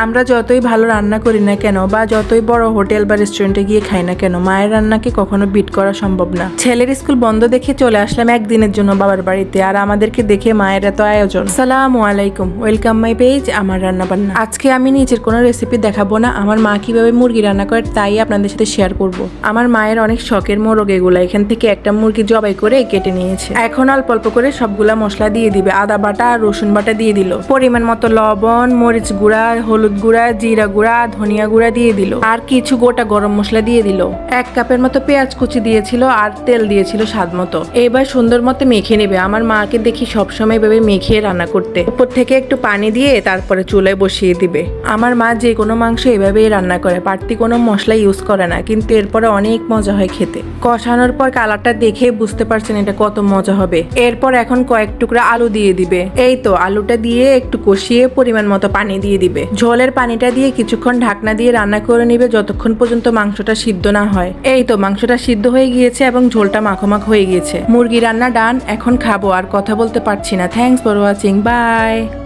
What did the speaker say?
আমরা যতই ভালো রান্না করি না কেন বা যতই বড় হোটেল বা রেস্টুরেন্টে গিয়ে খাই না কেন, মায়ের রান্নাকে কখনো বিট করা সম্ভব না। ছেলের স্কুল বন্ধ দেখে চলে আসলাম একদিনের জন্য বাবার বাড়িতে, আর আমাদেরকে দেখে মায়ের এত আয়োজন। আসসালামু আলাইকুম, ওয়েলকাম মাই পেজ আমার রান্না বান্না। আজকে আমি নিজের কোনো রেসিপি দেখাবো না, আমার মা কিভাবে মুরগি রান্না করে তাই আপনাদের সাথে শেয়ার করব। আমার মায়ের অনেক শখের মোরগ এগুলা, এখান থেকে একটা মুরগি জবাই করে কেটে নিয়েছে। এখন অল্প অল্প করে সবগুলা মশলা দিয়ে দিবে, আদা বাটা আর রসুন বাটা দিয়ে দিল, পরিমাণ মতো লবণ, মরিচ গুঁড়া, হলুদ গুঁড়া, জিরা গুঁড়া, ধনিয়া গুঁড়া দিয়ে দিল, আর কিছু গোটা গরম মশলা দিয়ে দিল। 1 কাপের মতো পেঁয়াজ কুচি দিয়েছিল আর তেল দিয়েছিল স্বাদ মতো। এবার সুন্দর মতো মেখে নেবে। আমার মাকে দেখি সবসময় এভাবে মেখে রান্না করতে। উপর থেকে একটু পানি দিয়ে তারপরে চুলায় বসিয়ে দিবে। আমার মা যে কোনো মাংস এভাবেই রান্না করে, বাড়তি কোনো মশলা ইউজ করে না, কিন্তু এরপরে অনেক মজা হয় খেতে। কষানোর পর কালারটা দেখে বুঝতে পারছেন এটা কত মজা হবে। এরপর এখন কয়েক টুকরা আলু দিয়ে দিবে। এই তো আলুটা দিয়ে একটু কষিয়ে পরিমাণ মতো পানি দিয়ে দিবে। ঝোলের পানিটা দিয়ে কিছুক্ষণ ঢাকনা দিয়ে রান্না করে নিবে যতক্ষণ পর্যন্ত মাংসটা সিদ্ধ না হয়। এই তো মাংসটা সিদ্ধ হয়ে গিয়েছে এবং ঝোলটা মাখো হয়ে গিয়েছে। মুরগি রান্না ডান। এখন খাবো, আর কথা বলতে পারছি না। Thanks for watching, by.